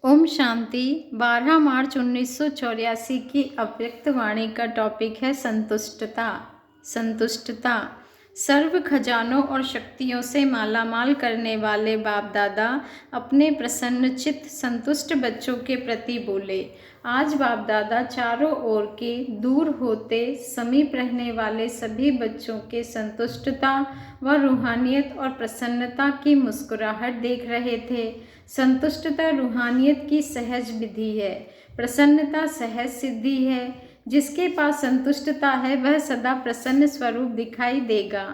ओम शांति। 12 मार्च 1984 की अव्यक्त वाणी का टॉपिक है संतुष्टता। संतुष्टता सर्व खजानों और शक्तियों से मालामाल करने वाले बाप दादा अपने प्रसन्नचित्त संतुष्ट बच्चों के प्रति बोले। आज बाप दादा चारों ओर के दूर होते समीप रहने वाले सभी बच्चों के संतुष्टता व रूहानियत और प्रसन्नता की मुस्कुराहट देख रहे थे। संतुष्टता रूहानियत की सहज विधि है, प्रसन्नता सहज सिद्धि है। जिसके पास संतुष्टता है वह सदा प्रसन्न स्वरूप दिखाई देगा।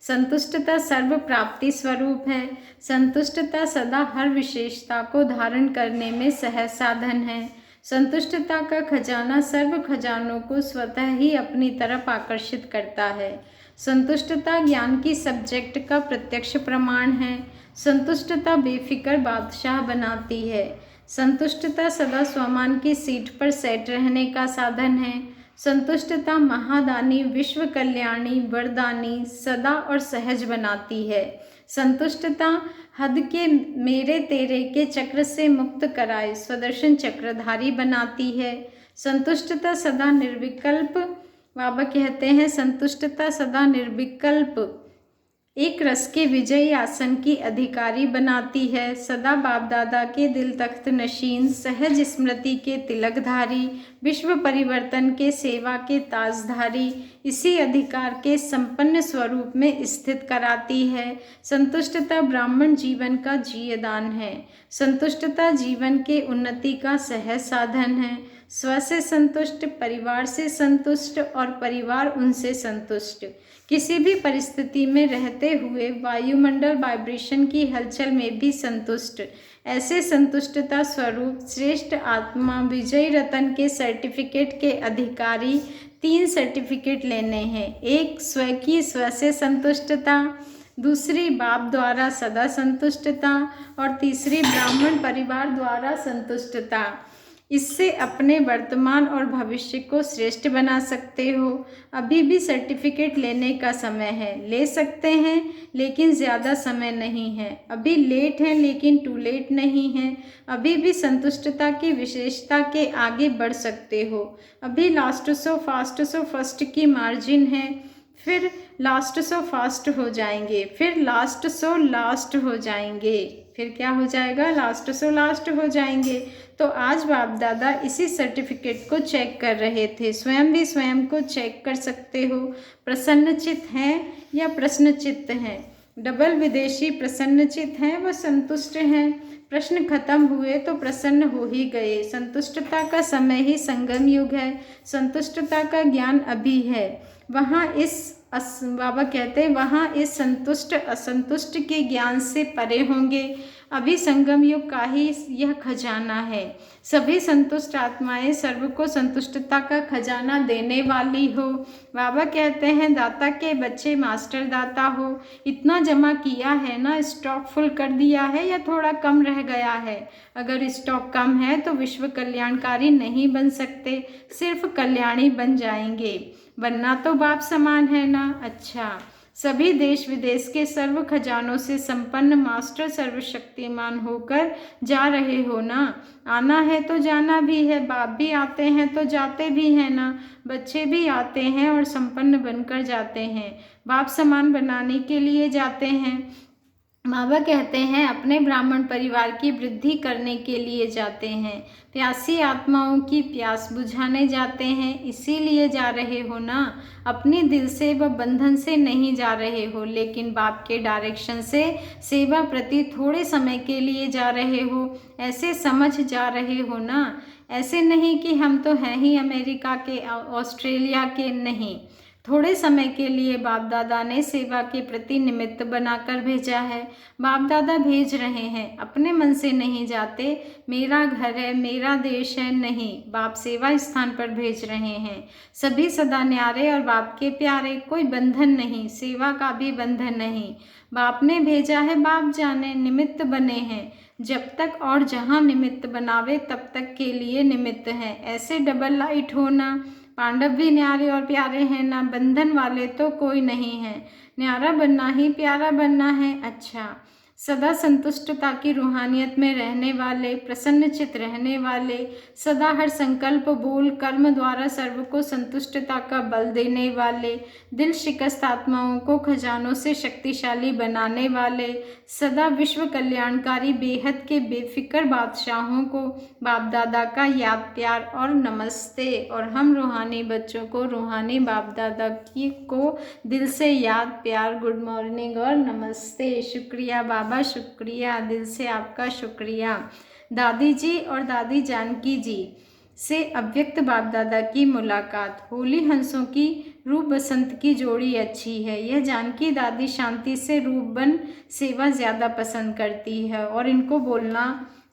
संतुष्टता सर्व प्राप्ति स्वरूप है। संतुष्टता सदा हर विशेषता को धारण करने में सहज साधन है। संतुष्टता का खजाना सर्व खजानों को स्वतः ही अपनी तरफ आकर्षित करता है। संतुष्टता ज्ञान की सब्जेक्ट का प्रत्यक्ष प्रमाण है। संतुष्टता बेफिक्र बादशाह बनाती है। संतुष्टता सदा स्वमान की सीट पर सेट रहने का साधन है। संतुष्टता महादानी, विश्व कल्याणी, वरदानी, सदा और सहज बनाती है। संतुष्टता हद के मेरे तेरे के चक्र से मुक्त कराए स्वदर्शन चक्रधारी बनाती है। संतुष्टता सदा निर्विकल्प, बाबा कहते हैं संतुष्टता सदा निर्विकल्प एक रस के विजयी आसन की अधिकारी बनाती है। सदा बाप दादा के दिल तख्त नशीन, सहज स्मृति के तिलकधारी, विश्व परिवर्तन के सेवा के ताजधारी इसी अधिकार के संपन्न स्वरूप में स्थित कराती है। संतुष्टता ब्राह्मण जीवन का जीयदान है। संतुष्टता जीवन के उन्नति का सहज साधन है। स्व से संतुष्ट, परिवार से संतुष्ट और परिवार उनसे संतुष्ट, किसी भी परिस्थिति में रहते हुए वायुमंडल वाइब्रेशन की हलचल में भी संतुष्ट, ऐसे संतुष्टता स्वरूप श्रेष्ठ आत्मा विजय रतन के सर्टिफिकेट के अधिकारी 3 सर्टिफिकेट लेने हैं। एक स्व की स्व से संतुष्टता, दूसरी बाप द्वारा सदा संतुष्टता और तीसरी ब्राह्मण परिवार द्वारा संतुष्टता। इससे अपने वर्तमान और भविष्य को श्रेष्ठ बना सकते हो। अभी भी सर्टिफिकेट लेने का समय है, ले सकते हैं लेकिन ज़्यादा समय नहीं है। अभी लेट है लेकिन टू लेट नहीं है। अभी भी संतुष्टता की विशेषता के आगे बढ़ सकते हो। अभी लास्ट सो फर्स्ट की मार्जिन है, फिर लास्ट सो फास्ट हो जाएंगे, फिर लास्ट सो लास्ट हो जाएंगे, फिर क्या हो जाएगा, लास्ट सो लास्ट हो जाएंगे। तो आज बाप दादा इसी सर्टिफिकेट को चेक कर रहे थे। स्वयं भी स्वयं को चेक कर सकते हो, प्रसन्नचित्त हैं या प्रश्नचित्त हैं। डबल विदेशी प्रसन्नचित्त हैं व संतुष्ट हैं। प्रश्न खत्म हुए तो प्रसन्न हो ही गए। संतुष्टता का समय ही संगम युग है। संतुष्टता का ज्ञान अभी है। वहाँ बाबा कहते हैं वहाँ इस संतुष्ट असंतुष्ट के ज्ञान से परे होंगे। अभी संगम युग का ही यह खजाना है। सभी संतुष्ट आत्माएं सर्व को संतुष्टता का खजाना देने वाली हो। बाबा कहते हैं दाता के बच्चे मास्टर दाता हो। इतना जमा किया है ना, स्टॉक फुल कर दिया है या थोड़ा कम रह गया है। अगर स्टॉक कम है तो विश्व कल्याणकारी नहीं बन सकते, सिर्फ कल्याणी बन जाएंगे। बनना तो बाप समान है ना। अच्छा, सभी देश विदेश के सर्व खजानों से संपन्न मास्टर सर्वशक्तिमान होकर जा रहे हो ना। आना है तो जाना भी है। बाप भी आते हैं तो जाते भी हैं ना। बच्चे भी आते हैं और संपन्न बनकर जाते हैं। बाप समान बनाने के लिए जाते हैं। बाबा कहते हैं अपने ब्राह्मण परिवार की वृद्धि करने के लिए जाते हैं। प्यासी आत्माओं की प्यास बुझाने जाते हैं, इसीलिए जा रहे हो ना। अपने दिल से व बंधन से नहीं जा रहे हो, लेकिन बाप के डायरेक्शन से सेवा प्रति थोड़े समय के लिए जा रहे हो। ऐसे समझ जा रहे हो ना। ऐसे नहीं कि हम तो हैं ही अमेरिका के, ऑस्ट्रेलिया के, नहीं। थोड़े समय के लिए बाप दादा ने सेवा के प्रति निमित्त बनाकर भेजा है। बाप दादा भेज रहे हैं, अपने मन से नहीं जाते। मेरा घर है, मेरा देश है, नहीं, बाप सेवा स्थान पर भेज रहे हैं। सभी सदा न्यारे और बाप के प्यारे, कोई बंधन नहीं, सेवा का भी बंधन नहीं। बाप ने भेजा है, बाप जाने, निमित्त बने हैं। जब तक और जहाँ निमित्त बनावे तब तक के लिए निमित्त हैं। ऐसे डबल लाइट होना। पांडव भी न्यारे और प्यारे हैं ना, बंधन वाले तो कोई नहीं है। न्यारा बनना ही प्यारा बनना है। अच्छा, सदा संतुष्टता की रूहानियत में रहने वाले, प्रसन्नचित रहने वाले, सदा हर संकल्प, बोल, कर्म द्वारा सर्व को संतुष्टता का बल देने वाले, दिल शिकस्त आत्माओं को खजानों से शक्तिशाली बनाने वाले, सदा विश्व कल्याणकारी बेहद के बेफिक्र बादशाहों को बाप दादा का याद, प्यार और नमस्ते। और हम रूहानी बच्चों को रूहानी बाप दादा की को दिल से याद, प्यार, गुड मॉर्निंग और नमस्ते। शुक्रिया बाबा, शुक्रिया, दिल से आपका शुक्रिया। दादी जी और दादी जानकी जी से अव्यक्त बाप दादा की मुलाकात। होली हंसों की रूप बसंत की जोड़ी अच्छी है। यह जानकी दादी शांति से रूपबन सेवा ज़्यादा पसंद करती है और इनको बोलना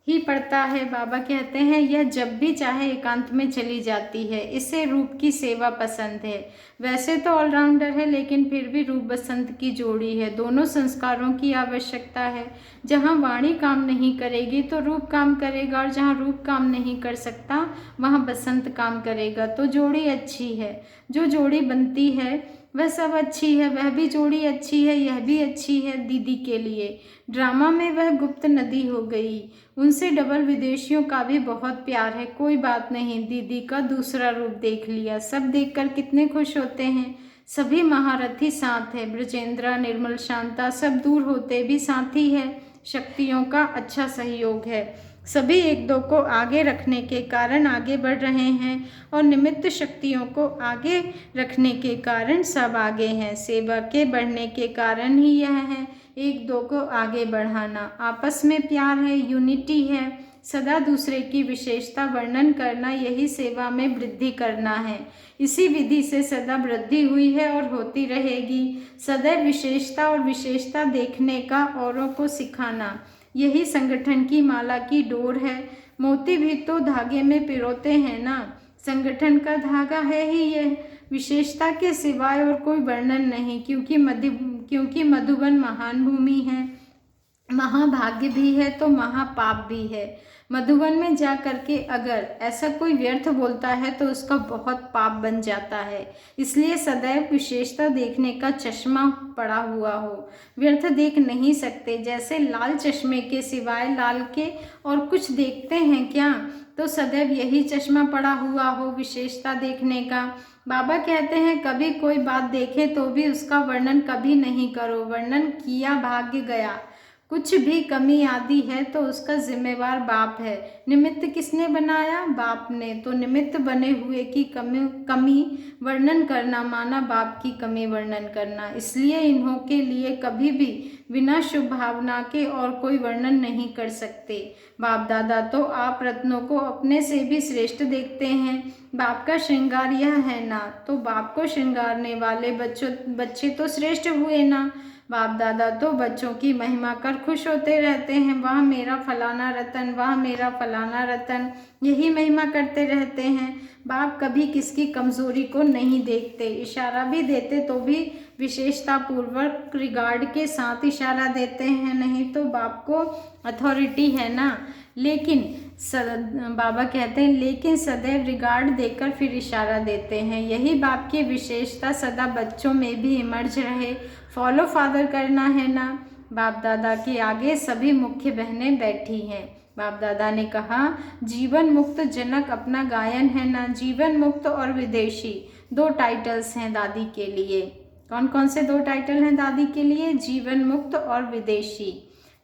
ही पड़ता है। बाबा कहते हैं यह जब भी चाहे एकांत में चली जाती है। इसे रूप की सेवा पसंद है। वैसे तो ऑलराउंडर है लेकिन फिर भी रूप बसंत की जोड़ी है। दोनों संस्कारों की आवश्यकता है। जहाँ वाणी काम नहीं करेगी तो रूप काम करेगा और जहाँ रूप काम नहीं कर सकता वहाँ बसंत काम करेगा। तो जोड़ी अच्छी है। जो जोड़ी बनती है वह सब अच्छी है। वह भी जोड़ी अच्छी है, यह भी अच्छी है दीदी के लिए। ड्रामा में वह गुप्त नदी हो गई। उनसे डबल विदेशियों का भी बहुत प्यार है। कोई बात नहीं, दीदी का दूसरा रूप देख लिया। सब देखकर कितने खुश होते हैं। सभी महारथी साथ है। ब्रजेंद्रा, निर्मल, शांता सब दूर होते भी साथी है। शक्तियों का अच्छा सहयोग है। सभी एक दो को आगे रखने के कारण आगे बढ़ रहे हैं और निमित्त शक्तियों को आगे रखने के कारण सब आगे हैं। सेवा के बढ़ने के कारण ही यह है, एक दो को आगे बढ़ाना। आपस में प्यार है, यूनिटी है। सदा दूसरे की विशेषता वर्णन करना, यही सेवा में वृद्धि करना है। इसी विधि से सदा वृद्धि हुई है और होती रहेगी। सदैव विशेषता और विशेषता देखने का औरों को सिखाना, यही संगठन की माला की डोर है। मोती भी तो धागे में पिरोते हैं ना। संगठन का धागा है ही यह। विशेषता के सिवाय और कोई वर्णन नहीं, क्योंकि मधुबन महान भूमि है। महाभाग्य भी है तो महापाप भी है। मधुबन में जा करके अगर ऐसा कोई व्यर्थ बोलता है तो उसका बहुत पाप बन जाता है। इसलिए सदैव विशेषता देखने का चश्मा पड़ा हुआ हो। व्यर्थ देख नहीं सकते। जैसे लाल चश्मे के सिवाय लाल के और कुछ देखते हैं क्या, तो सदैव यही चश्मा पड़ा हुआ हो विशेषता देखने का। बाबा कहते हैं कभी कोई बात देखे तो भी उसका वर्णन कभी नहीं करो। वर्णन किया भाग्य गया। कुछ भी कमी आदि है तो उसका जिम्मेवार बाप है। निमित्त किसने बनाया? बाप ने। तो निमित्त बने हुए की कमी वर्णन करना माना बाप की कमी वर्णन करना। इसलिए इन्हों के लिए कभी भी बिना शुभ भावना के और कोई वर्णन नहीं कर सकते। बाप दादा तो आप रत्नों को अपने से भी श्रेष्ठ देखते हैं। बाप का श्रृंगार यह है ना, तो बाप को श्रृंगारने वाले बच्चे तो श्रेष्ठ हुए ना। बाप दादा तो बच्चों की महिमा कर खुश होते रहते हैं। वह मेरा फलाना रतन, वह मेरा फलाना रतन, यही महिमा करते रहते हैं। बाप कभी किसकी कमजोरी को नहीं देखते। इशारा भी देते तो भी विशेषता पूर्वक रिगार्ड के साथ इशारा देते हैं। नहीं तो बाप को अथॉरिटी है ना। लेकिन बाबा कहते हैं लेकिन सदैव रिगार्ड देकर फिर इशारा देते हैं। यही बाप की विशेषता सदा बच्चों में भी इमर्ज रहे। फॉलो फादर करना है ना। बाप दादा के आगे सभी मुख्य बहनें बैठी हैं। बाप दादा ने कहा जीवन मुक्त जनक अपना गायन है ना। जीवन मुक्त और विदेशी, दो टाइटल्स हैं दादी के लिए। कौन कौन से दो टाइटल हैं दादी के लिए? जीवन मुक्त और विदेशी।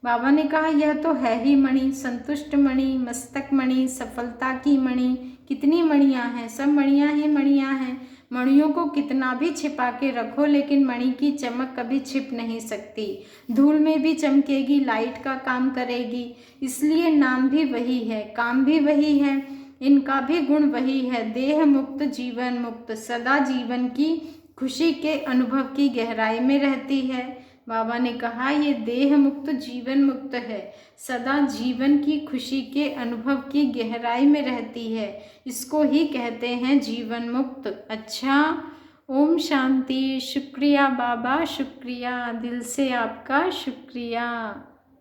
बाबा ने कहा यह तो है ही मणि, संतुष्ट मणि, मस्तक मणि, सफलता की मणि। कितनी मणियाँ हैं? सब मणियाँ ही मणियाँ हैं। मणियों को कितना भी छिपा के रखो लेकिन मणि की चमक कभी छिप नहीं सकती। धूल में भी चमकेगी, लाइट का काम करेगी। इसलिए नाम भी वही है, काम भी वही है, इनका भी गुण वही है। देह मुक्त, जीवन मुक्त, सदा जीवन की खुशी के अनुभव की गहराई में रहती है। बाबा ने कहा ये देह मुक्त जीवन मुक्त है, सदा जीवन की खुशी के अनुभव की गहराई में रहती है। इसको ही कहते हैं जीवन मुक्त। अच्छा, ओम शांति। शुक्रिया बाबा, शुक्रिया, दिल से आपका शुक्रिया।